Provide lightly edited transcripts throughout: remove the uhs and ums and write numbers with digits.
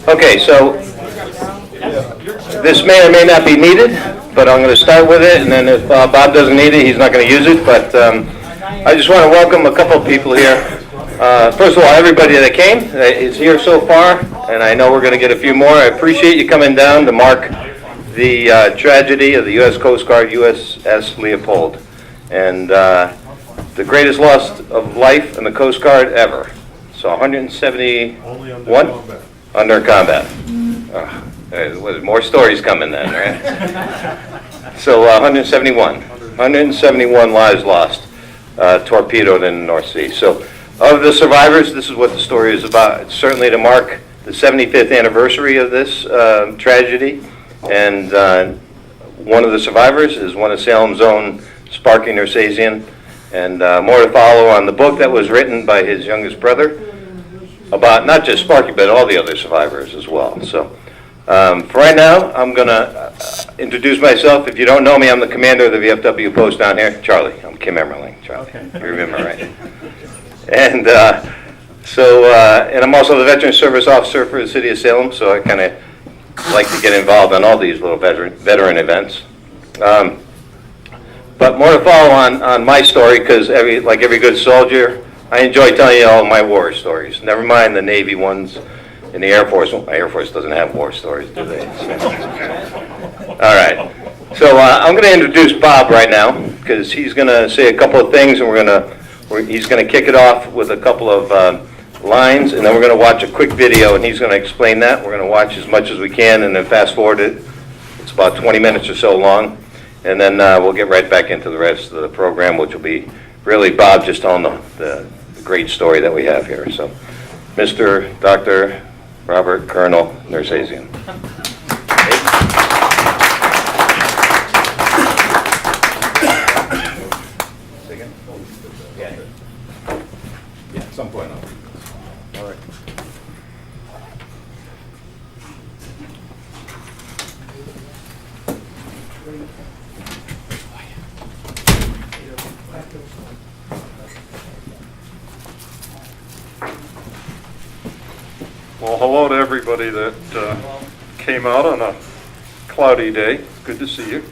Okay, so this may or may not be needed, but I'm going to start with it, and then if Bob doesn't need it, he's not going to use it. But I just want to welcome a couple of people here. First of all, everybody that came is here so far, and I know we're going to get a few more. I appreciate you coming down to mark the tragedy of the U.S. Coast Guard USS Leopold, and the greatest loss of life in the Coast Guard ever. So 171 Only under combat. Under combat. More stories coming then, right? So 171 lives lost, torpedoed in the North Sea. So of the survivors, this is what the story is about. It's certainly to mark the 75th anniversary of this tragedy. And one of the survivors is one of Salem's own Sparky Nersasian. And more to follow on the book that was written by his youngest brother about not just Sparky, but all the other survivors as well. So for right now, I'm going to introduce myself. If you don't know me, I'm the commander of the VFW post down here. Charlie. I'm Kim Emmerling. Charlie. Okay. You remember, right? And and I'm also the Veteran Service Officer for the City of Salem, so I kind of like to get involved on all these little veteran events. But more to follow on my story, because like every good soldier, I enjoy telling you all my war stories. Never mind the Navy ones and the Air Force. Well, my Air Force doesn't have war stories, do they? So. All right. So I'm going to introduce Bob right now, because he's going to say a couple of things, and he's going to kick it off with a couple of lines, and then we're going to watch a quick video, and he's going to explain that. We're going to watch as much as we can, and then fast forward it. It's about 20 minutes or so long, and then we'll get right back into the rest of the program, which will be really Bob just telling the great story that we have here. So, Mr. Dr. Robert Colonel Nersasian. Yeah, at some point. All right. Well, hello to everybody that came out on a cloudy day. Good to see you.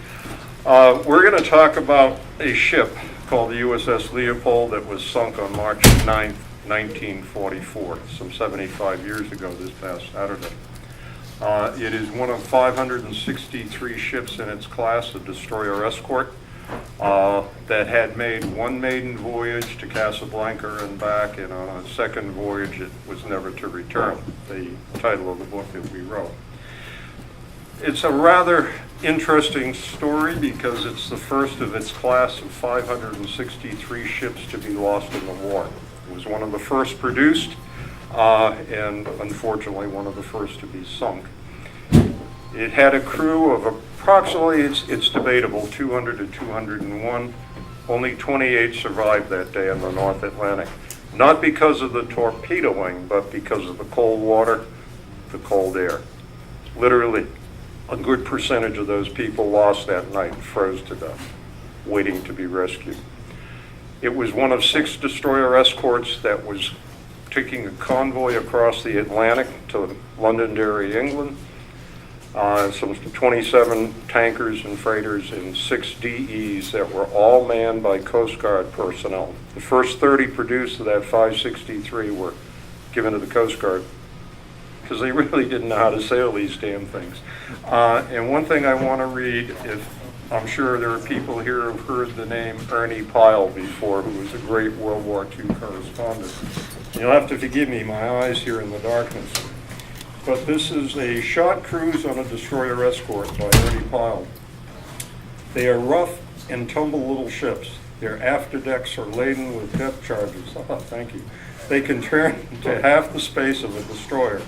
We're going to talk about a ship called the USS Leopold that was sunk on March 9th, 1944, some 75 years ago this past Saturday. It is one of 563 ships in its class, a destroyer escort, that had made one maiden voyage to Casablanca and back, and on a second voyage it was never to return, the title of the book that we wrote. It's a rather interesting story because it's the first of its class of 563 ships to be lost in the war. It was one of the first produced, and unfortunately one of the first to be sunk. It had a crew of approximately, it's debatable, 200 to 201. Only 28 survived that day in the North Atlantic. Not because of the torpedoing, but because of the cold water, the cold air. Literally, a good percentage of those people lost that night, froze to death, waiting to be rescued. It was one of 6 destroyer escorts that was taking a convoy across the Atlantic to Londonderry, England. Some 27 tankers and freighters and 6 DEs that were all manned by Coast Guard personnel. The first 30 produced of that 563 were given to the Coast Guard because they really didn't know how to sail these damn things. And one thing I want to read, I'm sure there are people here who've heard the name Ernie Pyle before, who was a great World War II correspondent. You'll have to forgive me, my eyes here in the darkness. But this is a shot cruise on a destroyer escort by Ernie Pyle. They are rough and tumble little ships. Their afterdecks are laden with depth charges. Oh, thank you. They can turn to half the space of a destroyer.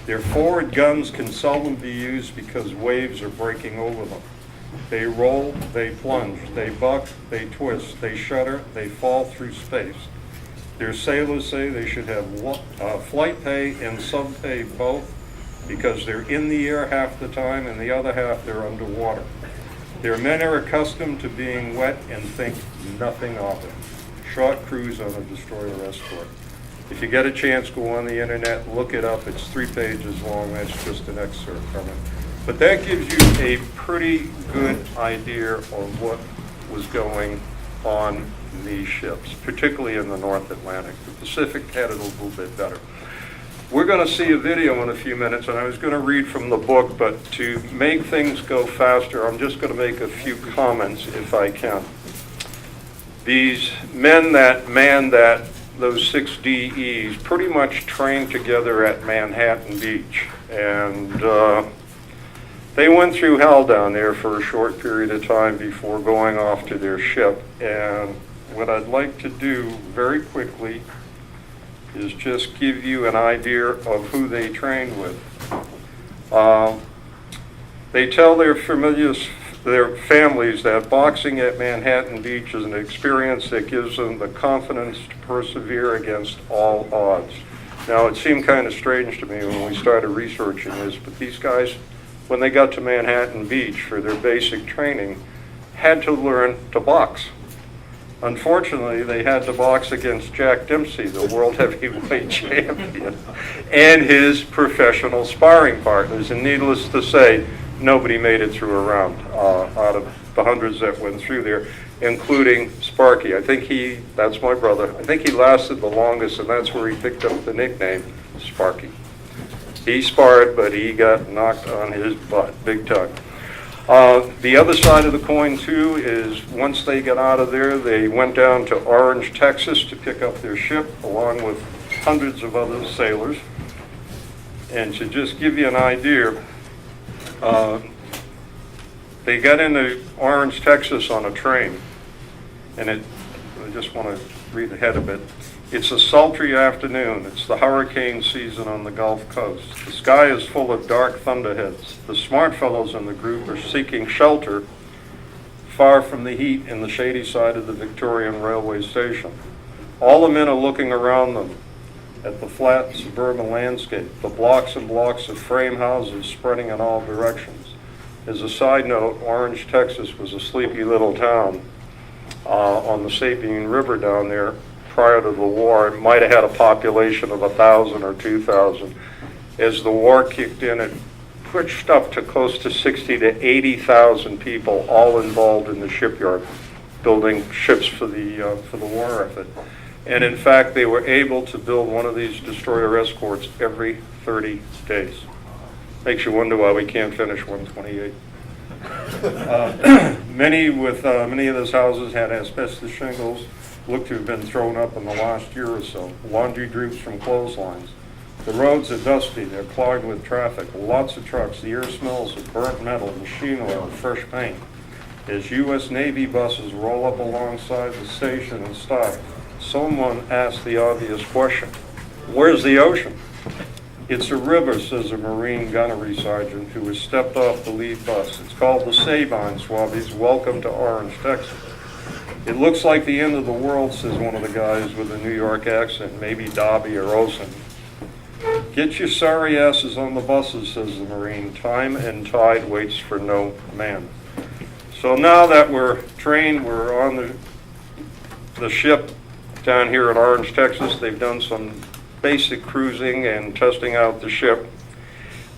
Their forward guns can seldom be used because waves are breaking over them. They roll, they plunge, they buck, they twist, they shudder, they fall through space. Their sailors say they should have flight pay and sub pay both because they're in the air half the time and the other half they're underwater. Their men are accustomed to being wet and think nothing of it. Short cruise on a destroyer escort. If you get a chance, go on the internet, look it up. It's 3 pages long. That's just an excerpt from it. But that gives you a pretty good idea of what was going on in these ships, particularly in the North Atlantic. The Pacific had it a little bit better. We're going to see a video in a few minutes, and I was going to read from the book, but to make things go faster, I'm just going to make a few comments if I can. These men that manned those 6 DEs pretty much trained together at Manhattan Beach, and they went through hell down there for a short period of time before going off to their ship. And what I'd like to do very quickly is just give you an idea of who they trained with. They tell their families that boxing at Manhattan Beach is an experience that gives them the confidence to persevere against all odds. Now, it seemed kind of strange to me when we started researching this, but these guys, when they got to Manhattan Beach for their basic training, had to learn to box. Unfortunately, they had to box against Jack Dempsey, the world heavyweight champion, and his professional sparring partners. And needless to say, nobody made it through a round out of the hundreds that went through there, including Sparky. That's my brother, I think he lasted the longest, and that's where he picked up the nickname Sparky. He sparred, but he got knocked on his butt, big time. The other side of the coin, too, is once they got out of there, they went down to Orange, Texas to pick up their ship, along with hundreds of other sailors. And to just give you an idea, they got into Orange, Texas on a train. And I just want to read ahead a bit. It's a sultry afternoon. It's the hurricane season on the Gulf Coast. The sky is full of dark thunderheads. The smart fellows in the group are seeking shelter far from the heat in the shady side of the Victorian railway station. All the men are looking around them at the flat suburban landscape, the blocks and blocks of frame houses spreading in all directions. As a side note, Orange, Texas was a sleepy little town on the Sabine River down there. Prior to the war, it might have had a population of 1,000 or 2,000. As the war kicked in, it pushed up to close to 60 to 80,000 people, all involved in the shipyard, building ships for the war effort. And in fact, they were able to build one of these destroyer escorts every 30 days. Makes you wonder why we can't finish 128. Many of those houses had asbestos shingles, looked to have been thrown up in the last year or so. Laundry droops from clotheslines. The roads are dusty, they're clogged with traffic, lots of trucks, the air smells of burnt metal, machine oil, fresh paint. As U.S. Navy buses roll up alongside the station and stop, someone asks the obvious question, where's the ocean? It's a river, says a Marine gunnery sergeant who has stepped off the lead bus. It's called the Sabine, Swabbies. Welcome to Orange, Texas. It looks like the end of the world, says one of the guys with a New York accent, maybe Dobby or Olsen. Get your sorry asses on the buses, says the Marine. Time and tide waits for no man. So now that we're trained, we're on the ship down here in Orange, Texas. They've done some basic cruising and testing out the ship.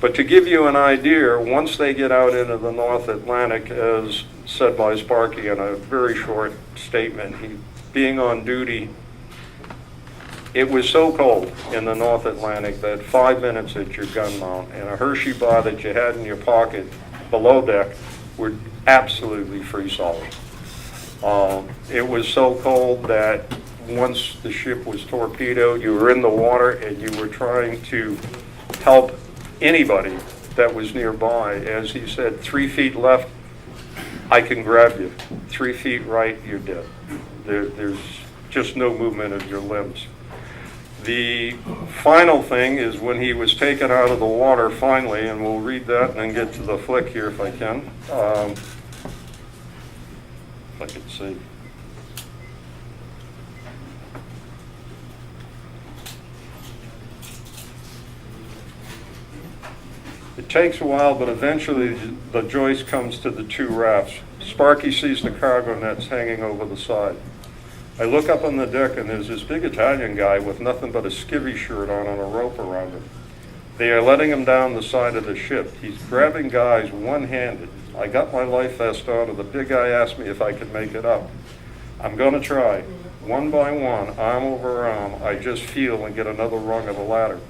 But to give you an idea, once they get out into the North Atlantic, as said by Sparky in a very short statement, being on duty, it was so cold in the North Atlantic that 5 minutes at your gun mount and a Hershey bar that you had in your pocket below deck were absolutely free solid. It was so cold that once the ship was torpedoed, you were in the water and you were trying to help anybody that was nearby. As he said, 3 feet left, I can grab you. 3 feet right, you're dead. There's just no movement of your limbs. The final thing is when he was taken out of the water finally, and we'll read that and then get to the flick here if I can. If I could see. It takes a while, but eventually the joist comes to the 2 rafts. Sparky sees the cargo nets hanging over the side. I look up on the deck and there's this big Italian guy with nothing but a skivvy shirt on and a rope around him. They are letting him down the side of the ship. He's grabbing guys one-handed. I got my life vest on and the big guy asked me if I could make it up. I'm going to try. One by one, arm over arm, I just feel and get another rung of the ladder.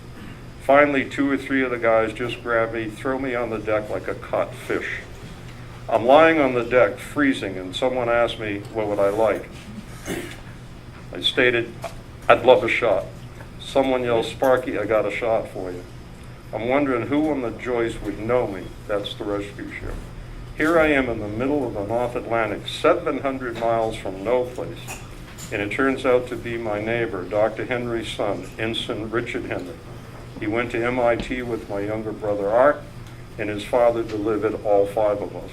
Finally, 2 or 3 of the guys just grab me, throw me on the deck like a caught fish. I'm lying on the deck, freezing, and someone asked me, what would I like? I stated, I'd love a shot. Someone yelled, Sparky, I got a shot for you. I'm wondering who on the Joyce would know me. That's the rescue ship. Here I am in the middle of the North Atlantic, 700 miles from no place. And it turns out to be my neighbor, Dr. Henry's son, Ensign Richard Henry. He went to MIT with my younger brother Art, and his father delivered all 5 of us.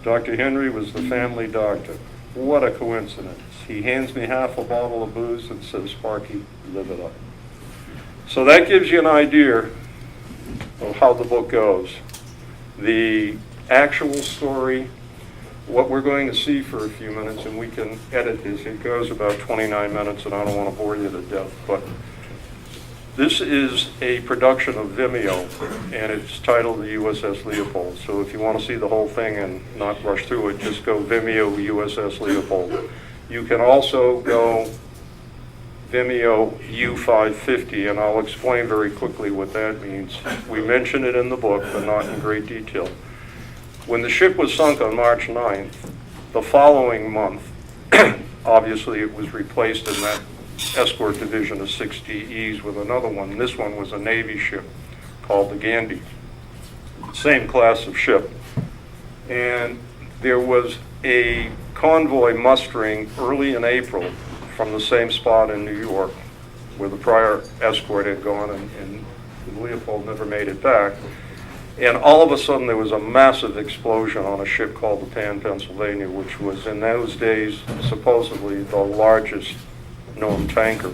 Dr. Henry was the family doctor. What a coincidence. He hands me half a bottle of booze and says, Sparky, live it up. So that gives you an idea of how the book goes. The actual story, what we're going to see for a few minutes, and we can edit this, it goes about 29 minutes, and I don't want to bore you to death, but this is a production of Vimeo, and it's titled the USS Leopold. So if you want to see the whole thing and not rush through it, just go Vimeo USS Leopold. You can also go Vimeo U550, and I'll explain very quickly what that means. We mention it in the book, but not in great detail. When the ship was sunk on March 9th, the following month, obviously it was replaced in that escort division of 6 DEs with another one. This one was a Navy ship called the Gandhi, same class of ship. And there was a convoy mustering early in April from the same spot in New York where the prior escort had gone, and Leopold never made it back. And all of a sudden there was a massive explosion on a ship called the Pan Pennsylvania, which was in those days supposedly the largest known tanker.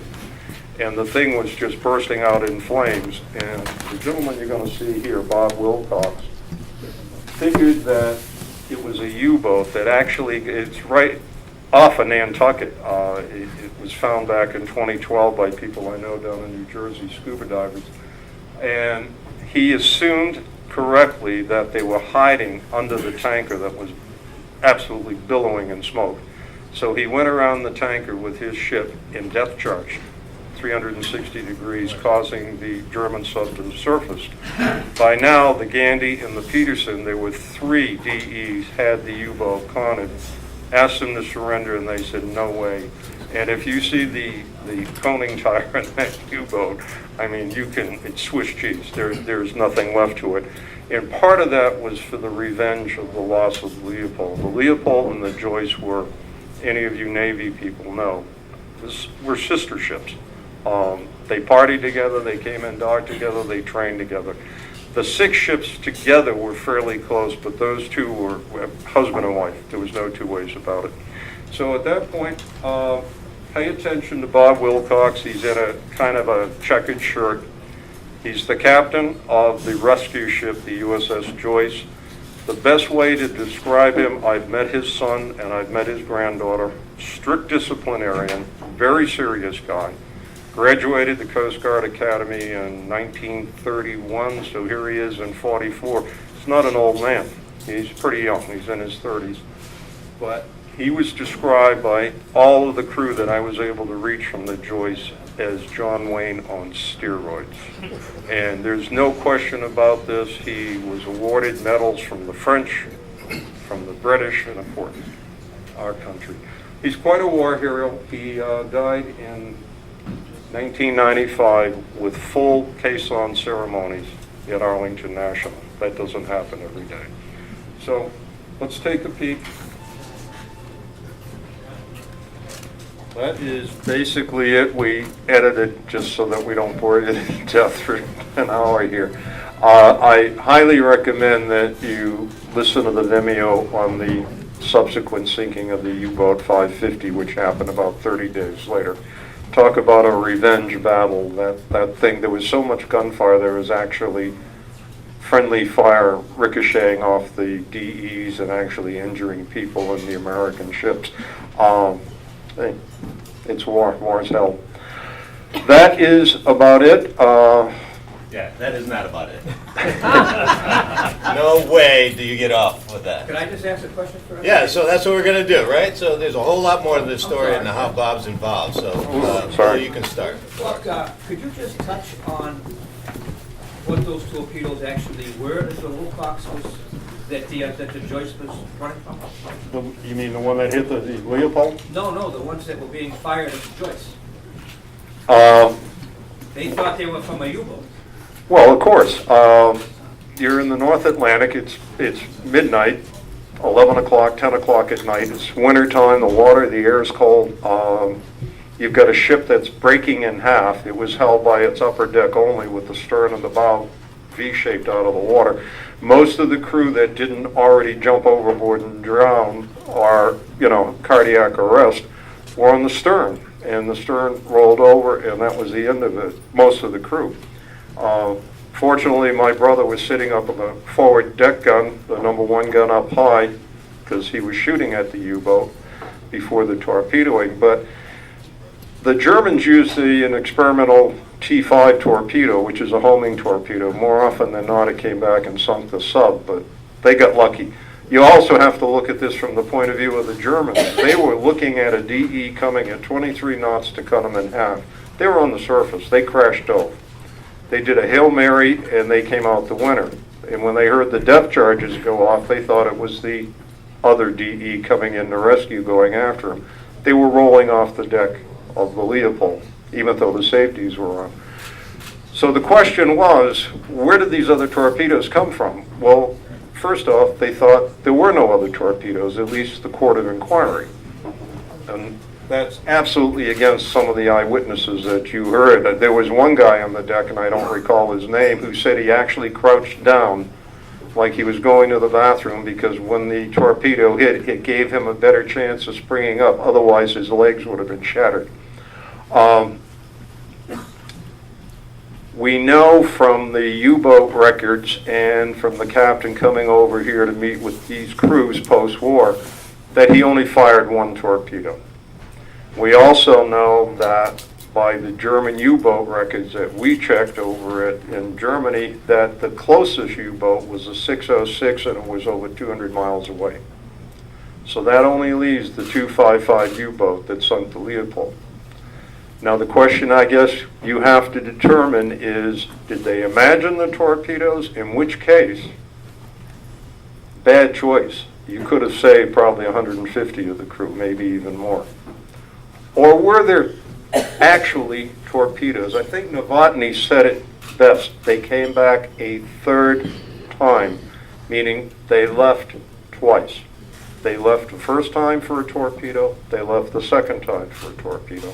And the thing was just bursting out in flames. And the gentleman you're going to see here, Bob Wilcox, figured that it was a U-boat that actually, it's right off of Nantucket. It was found back in 2012 by people I know down in New Jersey, scuba divers. And he assumed correctly that they were hiding under the tanker that was absolutely billowing in smoke. So he went around the tanker with his ship in depth charge, 360 degrees, causing the German sub to surface. By now, the Gandhi and the Peterson, there were 3 DEs, had the U-boat conning, asked them to surrender, and they said, no way. And if you see the coning tire in that U-boat, I mean, it's Swiss cheese. There's nothing left to it. And part of that was for the revenge of the loss of Leopold. The Leopold and the Joyce were, any of you Navy people know, were sister ships. They partied together, they came in dock together, they trained together. The 6 ships together were fairly close, but those 2 were husband and wife. There was no 2 ways about it. So at that point, pay attention to Bob Wilcox. He's in a kind of a checkered shirt. He's the captain of the rescue ship, the USS Joyce. The best way to describe him, I've met his son and I've met his granddaughter. Strict disciplinarian, very serious guy. Graduated the Coast Guard Academy in 1931, so here he is in 44. He's not an old man. He's pretty young. He's in his 30s. But he was described by all of the crew that I was able to reach from the Joyce as John Wayne on steroids. And there's no question about this. He was awarded medals from the French, from the British, and of course, our country. He's quite a war hero. He died in 1995 with full caisson ceremonies at Arlington National. That doesn't happen every day. So let's take a peek. That is basically it. We edited just so that we don't bore you to death for an hour here. I highly recommend that you listen to the Vimeo on the subsequent sinking of the U-boat 550, which happened about 30 days later. Talk about a revenge battle. That thing, there was so much gunfire, there was actually friendly fire ricocheting off the DEs and actually injuring people in the American ships. It's war as hell. That is about it. Yeah, that is not about it. No way do you get off with that. Can I just ask a question for Yeah, so that's what we're gonna do, right? So there's a whole lot more to this story and how Bob's involved, so, Sorry. you can start. Look, could you just touch on what those torpedoes actually were that the Wilcox was, that the Joyce was running from? You mean the one that hit the Leopold? No, the ones that were being fired at the Joyce. They thought they were from a U-boat. Well, of course. You're in the North Atlantic. It's midnight, 11 o'clock, 10 o'clock at night. It's wintertime. The water, the air is cold. You've got a ship that's breaking in half. It was held by its upper deck only with the stern and the bow V-shaped out of the water. Most of the crew that didn't already jump overboard and drown or, cardiac arrest were on the stern. And the stern rolled over, and that was the end of it, most of the crew. Fortunately, my brother was sitting up on the forward deck gun, the number 1 gun up high, because he was shooting at the U-boat before the torpedoing. But the Germans used an experimental T5 torpedo, which is a homing torpedo. More often than not, it came back and sunk the sub, but they got lucky. You also have to look at this from the point of view of the Germans. They were looking at a DE coming at 23 knots to cut them in half. They were on the surface. They crash dove. They did a Hail Mary, and they came out the winner. And when they heard the depth charges go off, they thought it was the other DE coming in to rescue, going after them. They were rolling off the deck of the Leopold, even though the safeties were on. So the question was, where did these other torpedoes come from? Well, first off, they thought there were no other torpedoes, at least the court of inquiry. And that's absolutely against some of the eyewitnesses that you heard. There was one guy on the deck, and I don't recall his name, who said he actually crouched down like he was going to the bathroom because when the torpedo hit, it gave him a better chance of springing up. Otherwise, his legs would have been shattered. We know from the U-boat records and from the captain coming over here to meet with these crews post-war that he only fired 1 torpedo. We also know that by the German U-boat records that we checked over in Germany, that the closest U-boat was a 606 and it was over 200 miles away. So that only leaves the 255 U-boat that sunk the Leopold. Now the question I guess you have to determine is, did they imagine the torpedoes? In which case, bad choice. You could have saved probably 150 of the crew, maybe even more. Or were there actually torpedoes? I think Novotny said it best. They came back a 3rd time, meaning they left twice. They left the first time for a torpedo, they left the second time for a torpedo.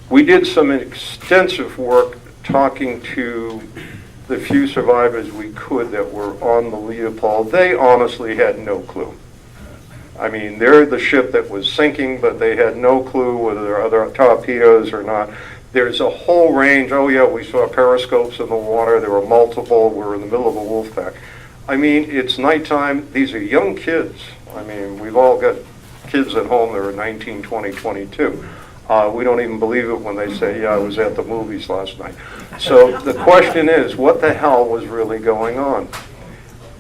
We did some extensive work talking to the few survivors we could that were on the Leopold. They honestly had no clue. I mean, they're the ship that was sinking, but they had no clue whether there are other torpedoes or not. There's a whole range. Oh yeah, we saw periscopes in the water. There were multiple. We're in the middle of a wolf pack. I mean, it's nighttime. These are young kids. I mean, we've all got kids at home that are 19, 20, 22. We don't even believe it when they say, yeah, I was at the movies last night. So the question is, what the hell was really going on?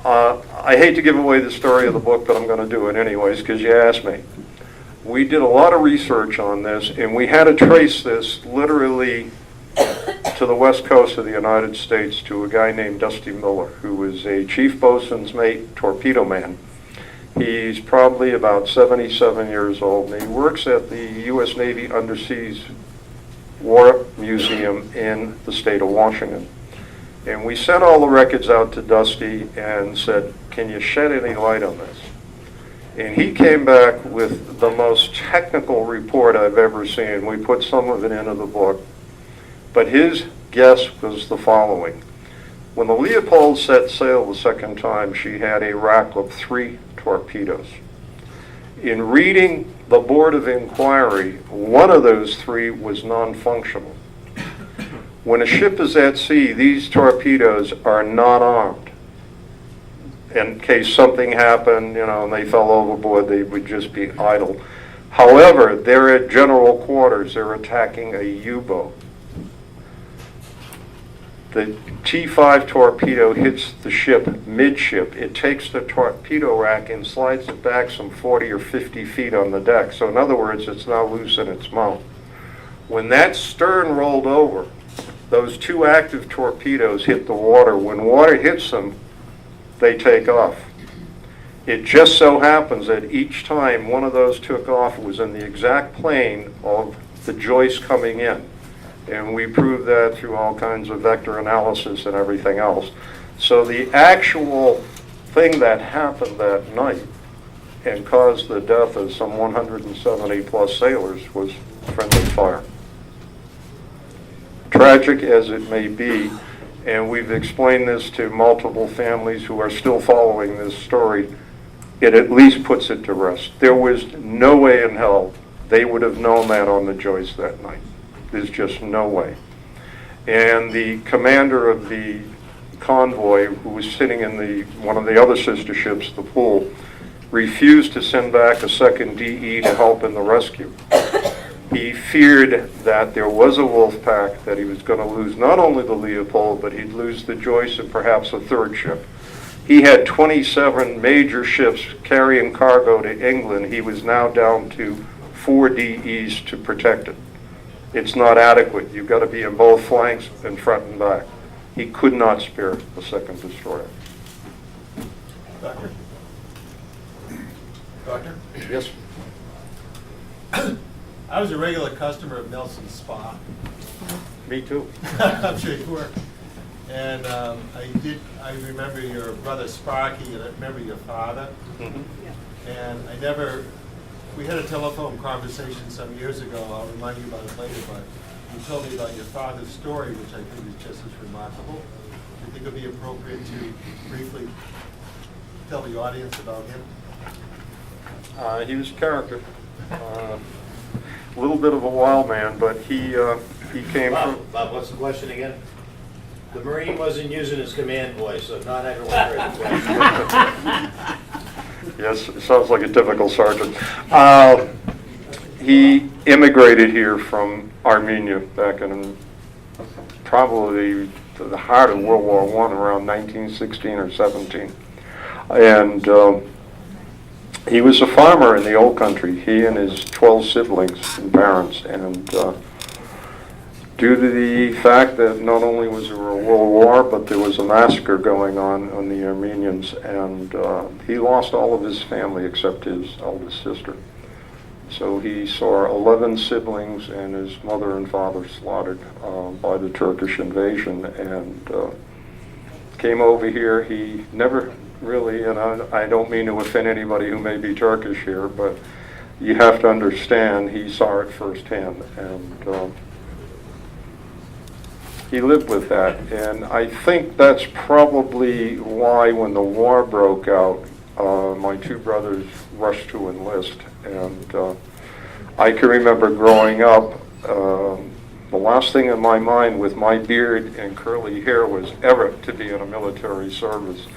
I hate to give away the story of the book, but I'm going to do it anyways because you asked me. We did a lot of research on this, and we had to trace this literally to the west coast of the United States to a guy named Dusty Miller, who was a chief bosun's mate torpedo man. He's probably about 77 years old, and he works at the U.S. Navy Underseas War Museum in the state of Washington. And we sent all the records out to Dusty and said, can you shed any light on this? And he came back with the most technical report I've ever seen. We put some of it into the book. But his guess was the following. When the Leopold set sail the second time, she had a rack of 3 torpedoes. In reading the Board of Inquiry, one of those 3 was non-functional. When a ship is at sea, these torpedoes are not armed. In case something happened, and they fell overboard, they would just be idle. However, they're at general quarters, they're attacking a U-boat. The T5 torpedo hits the ship midship. It takes the torpedo rack and slides it back some 40 or 50 feet on the deck. So in other words, it's now loose in its mount. When that stern rolled over, those two active torpedoes hit the water. When water hits them, they take off. It just so happens that each time one of those took off, it was in the exact plane of the joist coming in. And we proved that through all kinds of vector analysis and everything else. So the actual thing that happened that night and caused the death of some 170 plus sailors was friendly fire. Tragic as it may be, and we've explained this to multiple families who are still following this story, it at least puts it to rest. There was no way in hell they would have known that on the joist that night. There's just no way. And the commander of the convoy, who was sitting in one of the other sister ships, the Pool, refused to send back a second DE to help in the rescue. He feared that there was a wolf pack, that he was going to lose not only the Leopold, but he'd lose the Joyce and perhaps a third ship. He had 27 major ships carrying cargo to England. He was now down to 4 DEs to protect it. It's not adequate. You've got to be in both flanks and front and back. He could not spare a second destroyer. Doctor? Doctor? Yes. I was a regular customer of Nelson's Spa. Me too. I'm sure you were. And I remember your brother Sparky, and I remember your father. Mm-hmm. And we had a telephone conversation some years ago, I'll remind you about it later, but you told me about your father's story, which I think is just as remarkable. Do you think it would be appropriate to briefly tell the audience about him? He was a character. A little bit of a wild man, but he came from... Bob, what's the question again? The Marine wasn't using his command voice, so not everyone heard the question. Yes, it sounds like a typical sergeant. He immigrated here from Armenia back in probably the heart of World War I, around 1916 or 17. And he was a farmer in the old country, he and his 12 siblings and parents. And due to the fact that not only was there a world war, but there was a massacre going on the Armenians, and he lost all of his family except his eldest sister. So he saw 11 siblings and his mother and father slaughtered by the Turkish invasion, and came over here. He never really, and I don't mean to offend anybody who may be Turkish here, but you have to understand, he saw it firsthand, and he lived with that. And I think that's probably why when the war broke out, my two brothers rushed to enlist. And I can remember growing up, the last thing in my mind with my beard and curly hair was ever to be in a military service.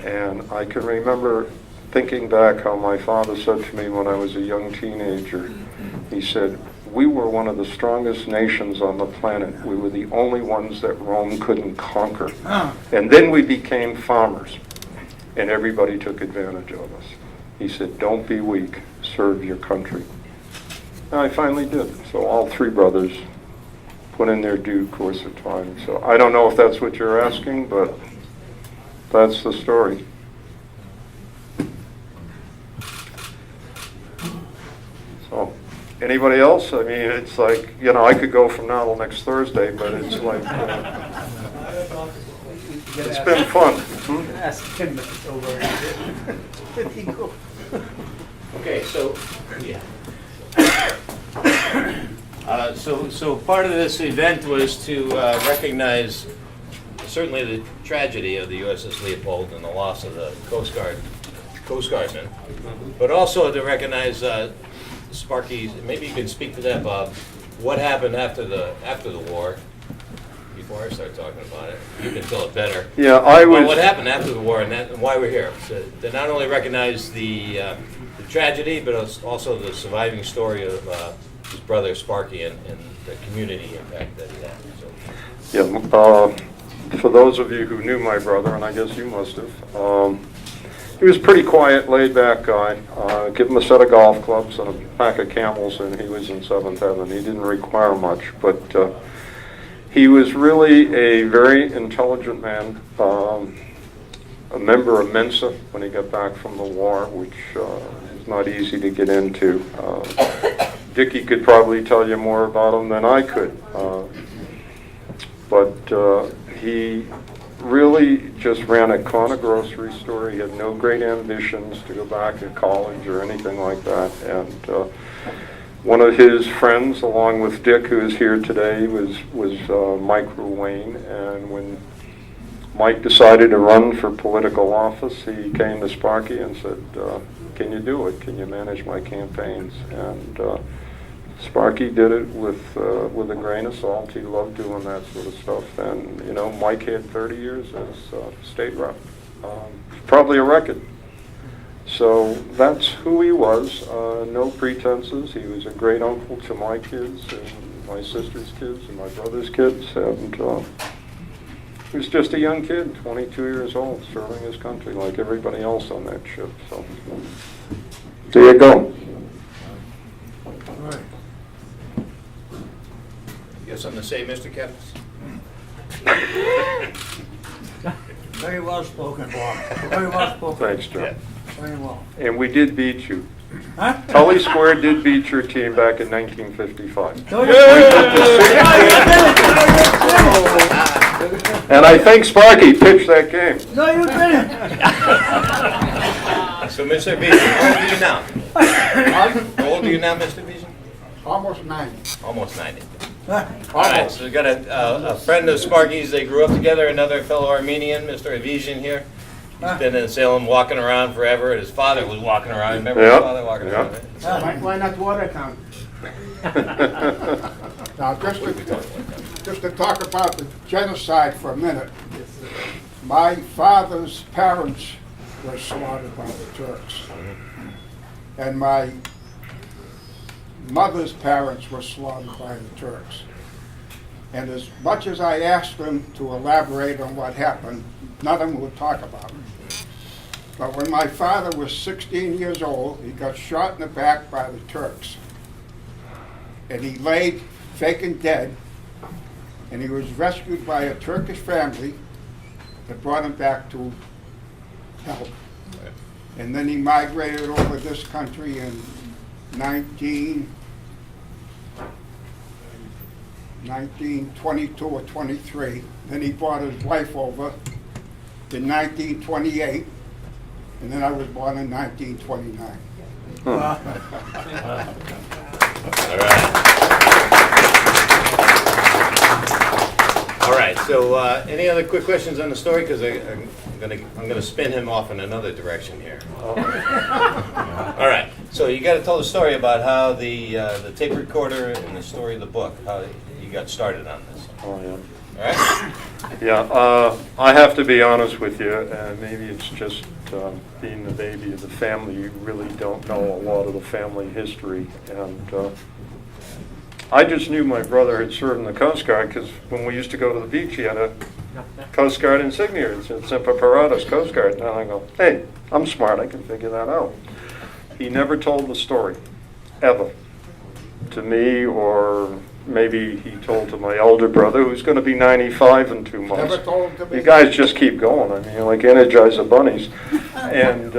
And I can remember thinking back how my father said to me when I was a young teenager, he said, "We were one of the strongest nations on the planet. We were the only ones that Rome couldn't conquer. And then we became farmers, and everybody took advantage of us." He said, "Don't be weak, serve your country." And I finally did. So all three brothers put in their due course of time. So I don't know if that's what you're asking, but that's the story. So. Anybody else? I mean, it's like, I could go from now till next Thursday, but it's like, it's been fun. Ask him if it's over. It's pretty cool. Okay, so, yeah. So part of this event was to recognize certainly the tragedy of the USS Leopold and the loss of the Coast Guardmen, but also to recognize Sparky. Maybe you can speak to that, Bob. What happened after the war? before I start talking about it. You can tell it better. Yeah, I Well, what was, happened after the war and why we're here. So to not only recognize the tragedy, but also the surviving story of his brother Sparky and the community impact that he had. So, yeah, for those of you who knew my brother, and I guess you must have, he was a pretty quiet, laid-back guy. Give him a set of golf clubs and a pack of Camels, and he was in seventh heaven. He didn't require much, but he was really a very intelligent man, a member of Mensa when he got back from the war, which is not easy to get into. Dickie could probably tell you more about him than I could, but he really just ran a corner grocery store. He had no great ambitions to go back to college or anything like that. And one of his friends, along with Dick, who is here today, was Mike Ruane. And when Mike decided to run for political office, he came to Sparky and said, "Can you do it? Can you manage my campaigns?" And Sparky did it with a grain of salt. He loved doing that sort of stuff. And, you know, Mike had 30 years as state rep. Probably a record. So that's who he was. No pretenses. He was a great uncle to my kids and my sister's kids and my brother's kids. And he was just a young kid, 22 years old, serving his country like everybody else on that ship. So there you go. you got something to say, Mr. Kevin? Very well spoken, Bob. Very well spoken. Thanks, Joe. Yeah. Very well. And we did beat you. Huh? Tully Square did beat your team back in 1955. No, you And I think Sparky pitched that game. No, you didn't. So, Mr. Beason, how old are you now? How old are you now, Mr. Beason? Almost 90. Almost 90. All right, so we got a friend of Sparky's. They grew up together. Another fellow Armenian, Mr. Avesian here. He's been in Salem walking around forever. His father was walking around. Remember his father walking around? Right? Why not Watertown? Now, just to talk about the genocide for a minute. My father's parents were slaughtered by the Turks. And my mother's parents were slaughtered by the Turks. And as much as I asked them to elaborate on what happened, none of them would talk about it. But when my father was 16 years old, he got shot in the back by the Turks. And he laid vacant dead, and he was rescued by a Turkish family that brought him back to health. And then he migrated over this country in 1922 or 23. Then he brought his wife over in 1928, and then I was born in 1929. All right. All right. So, any other quick questions on the story? Because I'm gonna spin him off in another direction here. All right. So you got to tell the story about how the tape recorder and the story of the book, how you got started on this. Oh, yeah. All right. Yeah, I have to be honest with you, and maybe it's just being the baby of the family, you really don't know a lot of the family history. And I just knew my brother had served in the Coast Guard because when we used to go to the beach, he had a Coast Guard insignia. It said Semper Paratus Coast Guard. And I go, hey, I'm smart, I can figure that out. He never told the story, ever, to me, or maybe he told to my elder brother, who's going to be 95 in 2 months. Never told him to me. You guys just keep going. I mean, you're like Energizer bunnies. And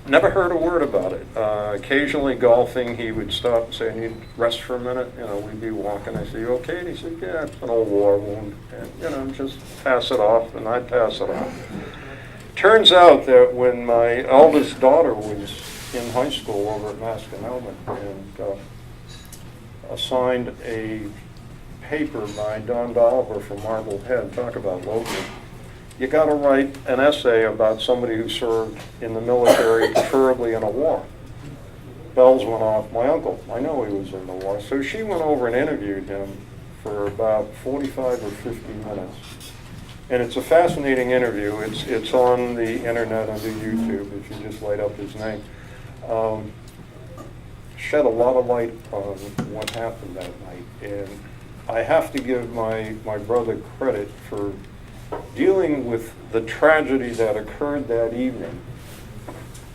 never heard a word about it. Occasionally golfing, he would stop and say, I need rest for a minute. You know, we'd be walking. I say, you okay? And he said, yeah, it's an old war wound. And, you know, just pass it off, and I'd pass it off. Turns out that when my eldest daughter was in high school over at Masconomet and assigned a paper by Don Dolliver from Marblehead, talk about local, you got to write an essay about somebody who served in the military, preferably in a war. Bells went off. My uncle, I know he was in the war. So she went over and interviewed him, for about 45 or 50 minutes. And it's a fascinating interview. It's on the internet under YouTube if you just light up his name. Shed a lot of light on what happened that night. And I have to give my brother credit for dealing with the tragedy that occurred that evening.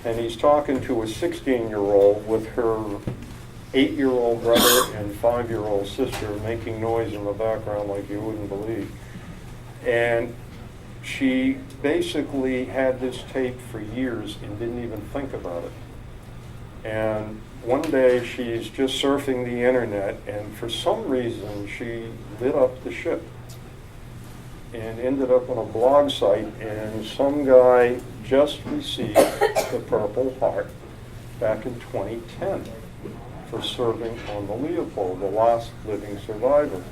And he's talking to a 16-year-old with her 8-year-old brother and 5-year-old sister making noise in the background like you wouldn't believe. And she basically had this tape for years and didn't even think about it. And one day she's just surfing the internet, and for some reason she lit up the ship and ended up on a blog site, and some guy just received the Purple Heart back in 2010 for serving on the Leopold, the last living survivor.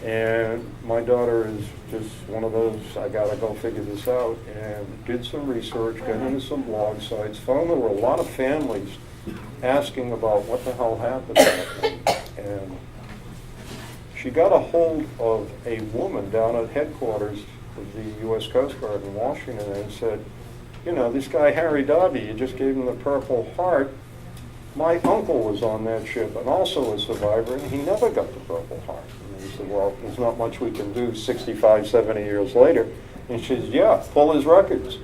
And my daughter is just one of those, I gotta go figure this out, and did some research, got into some blog sites, found there were a lot of families asking about what the hell happened that night. And she got a hold of a woman down at headquarters of the U.S. Coast Guard in Washington and said, you know, this guy Harry Dobby, you just gave him the Purple Heart. My uncle was on that ship and also a survivor, and he never got the Purple Heart. And he said, well, there's not much we can do 65, 70 years later. And she said, yeah, pull his records.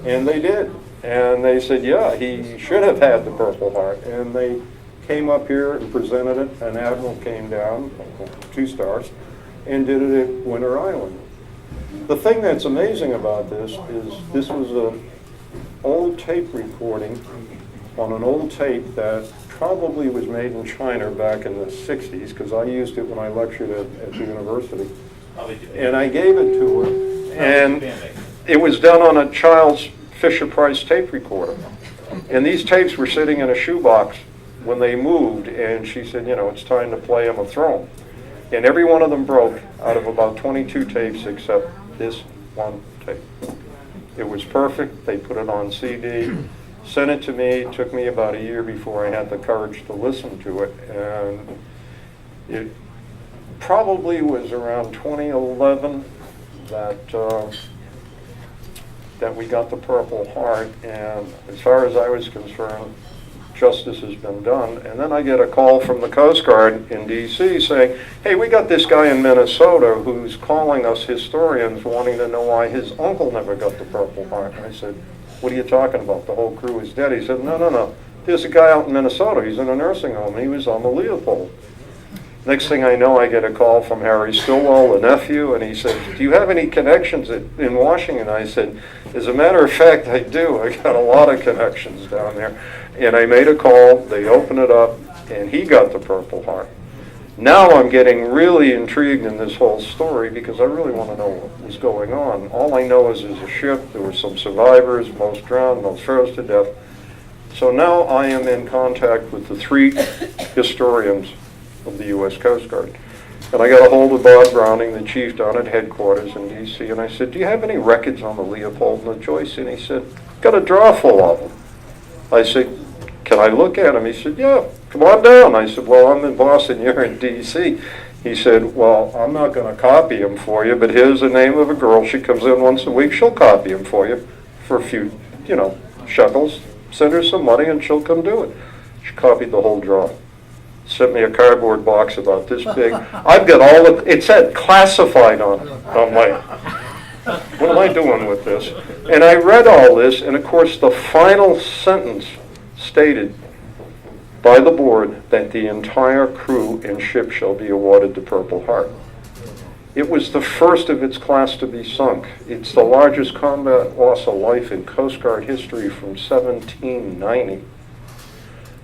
And they did. And they said, yeah, he should have had the Purple Heart. And they came up here and presented it. An admiral came down, 2 stars, and did it at Winter Island. The thing that's amazing about this is this was an old tape recording on an old tape that probably was made in China back in the 60s, because I used it when I lectured at the university. And I gave it to her, and it was done on a Child's Fisher-Price tape recorder. And these tapes were sitting in a shoebox when they moved, and she said, you know, it's time to play them or throw them. And every one of them broke out of about 22 tapes except this one tape. It was perfect. They put it on CD, sent it to me. It took me about a year before I had the courage to listen to it. And it probably was around 2011 that we got the Purple Heart. And as far as I was concerned, justice has been done. And then I get a call from the Coast Guard in D.C. saying, hey, we got this guy in Minnesota who's calling us historians wanting to know why his uncle never got the Purple Heart. And I said, what are you talking about? The whole crew is dead. He said, no. There's a guy out in Minnesota. He's in a nursing home. He was on the Leopold. Next thing I know, I get a call from Harry Stillwell, the nephew, and he said, do you have any connections in Washington? I said, as a matter of fact, I do. I got a lot of connections down there. And I made a call. They opened it up, and he got the Purple Heart. Now I'm getting really intrigued in this whole story because I really want to know what was going on. All I know is there's a ship, there were some survivors, most drowned, most froze to death. So now I am in contact with the 3 historians of the U.S. Coast Guard. And I got a hold of Bob Browning, the chief down at headquarters in D.C., and I said, do you have any records on the Leopold and the Joyce? And he said, got a drawer full of them. I said, can I look at them? He said, yeah, come on down. I said, well, I'm in Boston, you're in D.C. He said, well, I'm not going to copy them for you, but here's the name of a girl. She comes in once a week. She'll copy them for you for a few, shekels. Send her some money and she'll come do it. She copied the whole drawer. Sent me a cardboard box about this big. I've got all of it said classified on it. I'm like, what am I doing with this? And I read all this, and of course the final sentence stated by the board that the entire crew and ship shall be awarded the Purple Heart. It was the first of its class to be sunk. It's the largest combat loss of life in Coast Guard history from 1790.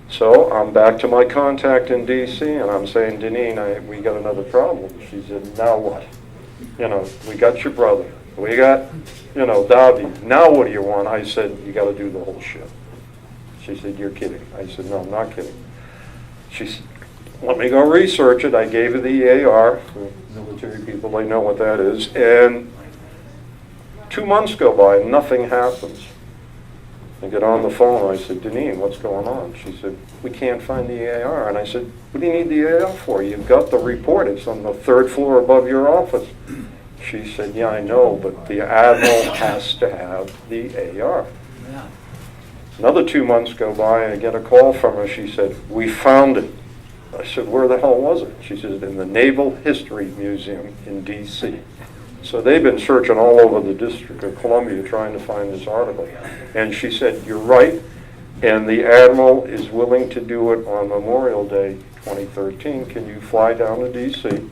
So I'm back to my contact in D.C. and I'm saying, Deneen, we got another problem. She said, now what? We got your brother. We got, Dobby. Now what do you want? I said, you got to do the whole ship. She said, you're kidding. I said, no, I'm not kidding. She said, let me go research it. I gave her the EAR. For military people, they know what that is. And 2 months go by, nothing happens. I get on the phone, I said, Deneen, what's going on? She said, we can't find the AR. And I said, what do you need the AR for? You've got the report, it's on the 3rd floor above your office. She said, yeah, I know, but the Admiral has to have the AR. Yeah. Another 2 months go by, and I get a call from her. She said, we found it. I said, where the hell was it? She said, in the Naval History Museum in D.C. So they've been searching all over the District of Columbia trying to find this article. And she said, you're right, and the Admiral is willing to do it on Memorial Day 2013. Can you fly down to D.C.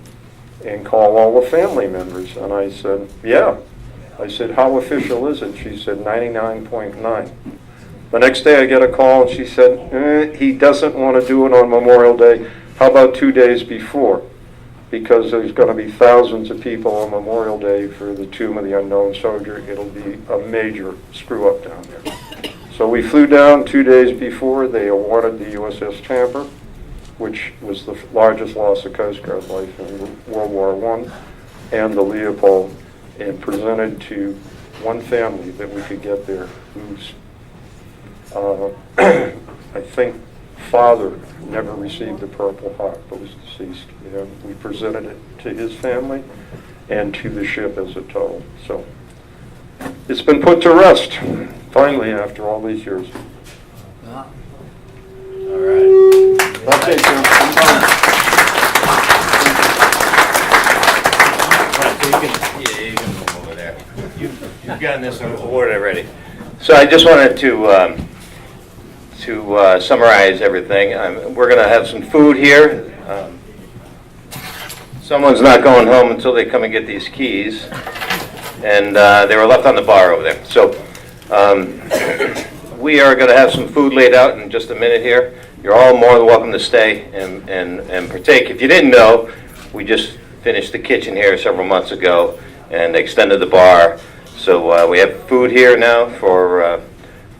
and call all the family members? And I said, yeah. I said, how official is it? She said, 99.9. The next day I get a call, and she said, he doesn't want to do it on Memorial Day. How about 2 days before? Because there's going to be thousands of people on Memorial Day for the Tomb of the Unknown Soldier. It'll be a major screw-up down there. So we flew down 2 days before. They awarded the USS Tampa, which was the largest loss of Coast Guard life in World War I, and the Leopold, and presented to one family that we could get there whose I think father never received the Purple Heart, but was deceased. We presented it to his family and to the ship as a total. So it's been put to rest, finally, after all these years. Yeah. All right. That's it, Jim. Right, so you can move over there. You've gotten this award already. So I just wanted to summarize everything. We're going to have some food here. Someone's not going home until they come and get these keys, and they were left on the bar over there. So we are going to have some food laid out in just a minute here. You're all more than welcome to stay and partake. If you didn't know, we just finished the kitchen here several months ago and extended the bar. So we have food here now for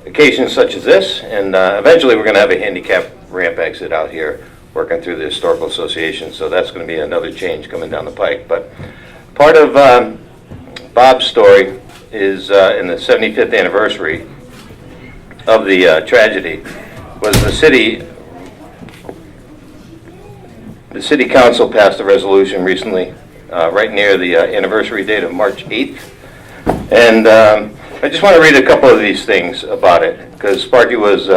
occasions such as this, and eventually we're going to have a handicap ramp exit out here working through the Historical Association, so that's going to be another change coming down the pike. But part of Bob's story is in the 75th anniversary of the tragedy was the city council passed a resolution recently, right near the anniversary date of March 8th, and I just want to read a couple of these things about it, because Sparky was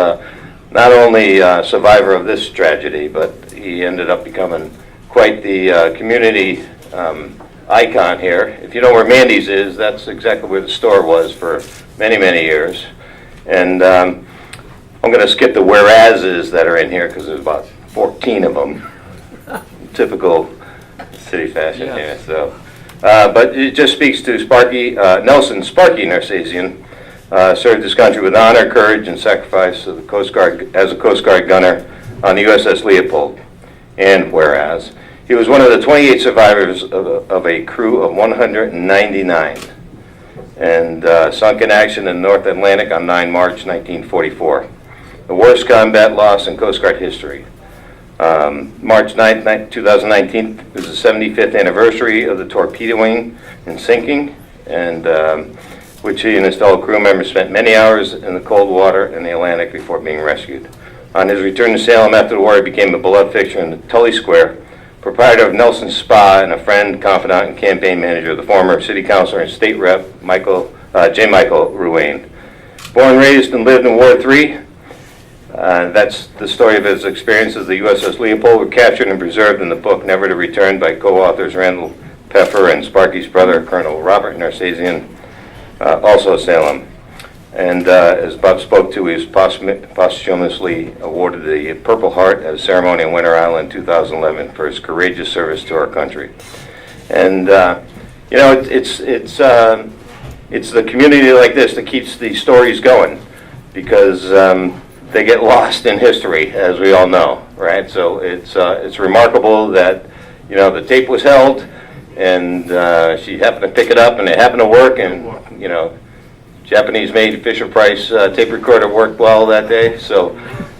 not only a survivor of this tragedy, but he ended up becoming quite the community icon here. If you know where Mandy's is, that's exactly where the store was for many, many years. And I'm going to skip the whereases that are in here, because there's about 14 of them. Typical city fashion here. So. But it just speaks to Sparky, Nelson Sparky Narcesian, served his country with honor, courage, and sacrifice of the Coast Guard, as a Coast Guard gunner on the USS Leopold. And whereas, he was one of the 28 survivors of a crew of 199 and sunk in action in the North Atlantic on 9 March 1944. The worst combat loss in Coast Guard history. March 9th, 2019 is the 75th anniversary of the torpedoing and sinking, and which he and his fellow crew members spent many hours in the cold water in the Atlantic before being rescued. On his return to Salem after the war, he became a beloved fixture in the Tully Square, proprietor of Nelson's Spa, and a friend, confidant, and campaign manager of the former city councilor and state rep, J. Michael Ruane. Born, raised, and lived in Ward 3. That's the story of his experiences. The USS Leopold were captured and preserved in the book Never to Return by co-authors Randall Peffer and Sparky's brother, Colonel Robert Narcesian, also Salem. And as Bob spoke to, he was posthumously awarded the Purple Heart at a ceremony in Winter Island in 2011 for his courageous service to our country. And it's the community like this that keeps these stories going, because they get lost in history, as we all know, right? So it's remarkable that the tape was held, and she happened to pick it up, and it happened to work, and Japanese-made Fisher-Price tape recorder worked well that day. So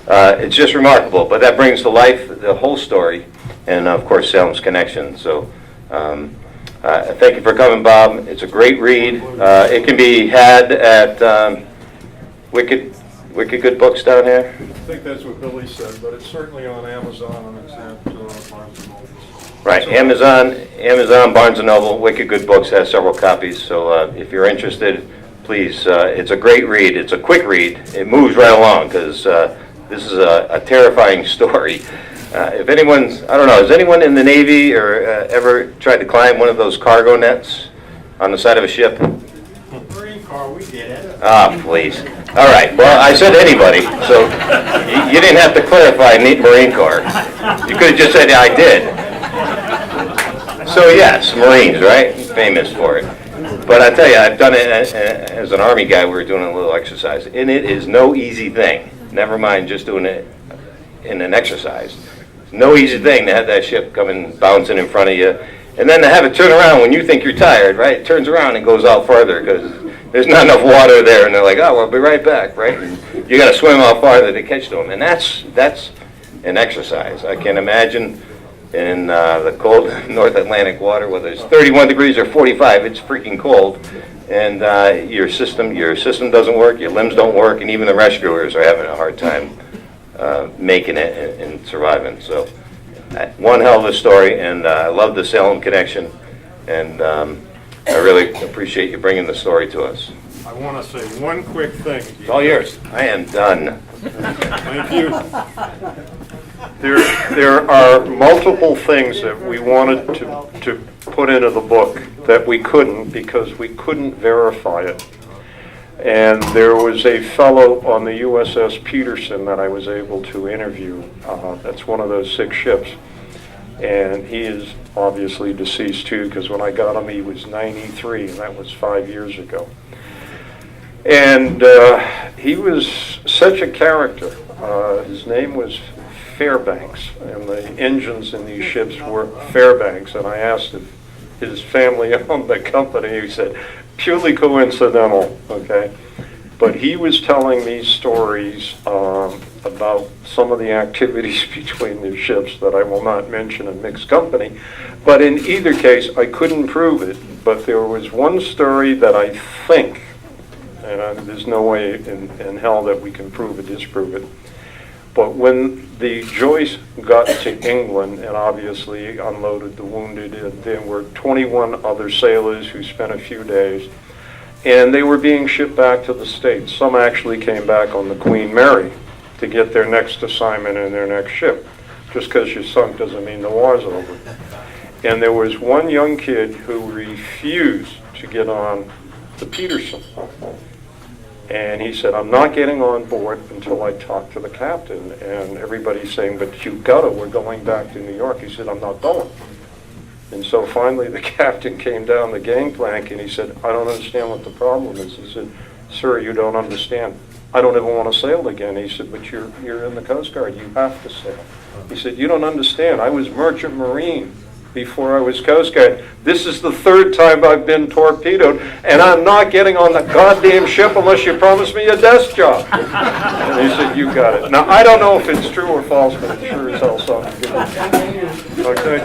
it's just remarkable. But that brings to life the whole story, and of course Salem's connection. So thank you for coming, Bob. It's a great read. It can be had at Wicked good books down here? I think that's what Billy said, but it's certainly on Amazon and it's at Barnes & Noble. Right, Amazon, Barnes & Noble, Wicked Good Books has several copies, so if you're interested, please, it's a great read, it's a quick read, it moves right along, because this is a terrifying story. If anyone's, I don't know, has anyone in the Navy or ever tried to climb one of those cargo nets on the side of a ship? Marine Corps, we did it. Ah, please. All right, well, I said anybody, so you didn't have to clarify Marine Corps. You could have just said, I did. So yes, Marines, right? Famous for it. But I tell you, I've done it as an Army guy. We were doing a little exercise, and it is no easy thing. Never mind just doing it in an exercise. It's no easy thing to have that ship coming bouncing in front of you, and then to have it turn around when you think you're tired, right? It turns around and goes out farther because there's not enough water there, and they're like, oh, we'll be right back, right? And you got to swim out farther to catch them, and that's an exercise. I can imagine in the cold North Atlantic water, whether it's 31 degrees or 45, it's freaking cold, and your system doesn't work, your limbs don't work, and even the rescuers are having a hard time making it and surviving. So, one hell of a story, and I love the Salem connection, and I really appreciate you bringing the story to us. I want to say one quick thing. It's all yours. I am done. Thank you. There are multiple things that we wanted to put into the book that we couldn't because we couldn't verify it. And there was a fellow on the USS Peterson that I was able to interview. That's one of those 6 ships. And he is obviously deceased too, because when I got him he was 93, and that was 5 years ago. And he was such a character. His name was Fairbanks, and the engines in these ships were Fairbanks. And I asked if his family owned the company. He said, purely coincidental, okay? But he was telling me stories about some of the activities between the ships that I will not mention in mixed company. But in either case, I couldn't prove it. But there was one story that I think, and there's no way in hell that we can prove or disprove it, but when the Joyce got to England and obviously unloaded the wounded, there were 21 other sailors who spent a few days, and they were being shipped back to the States. Some actually came back on the Queen Mary to get their next assignment in their next ship. Just because you're sunk doesn't mean the war's over. And there was one young kid who refused to get on the Peterson. And he said, I'm not getting on board until I talk to the captain. And everybody's saying, but you gotta, we're going back to New York. He said, I'm not going. And so finally the captain came down the gangplank and he said, I don't understand what the problem is. He said, sir, you don't understand. I don't ever want to sail again. He said, but you're in the Coast Guard. You have to sail. He said, you don't understand. I was Merchant Marine before I was Coast Guard. This is the 3rd time I've been torpedoed, and I'm not getting on the goddamn ship unless you promise me a desk job. And he said, you got it. Now, I don't know if it's true or false, but it sure as hell sounds good. Okay.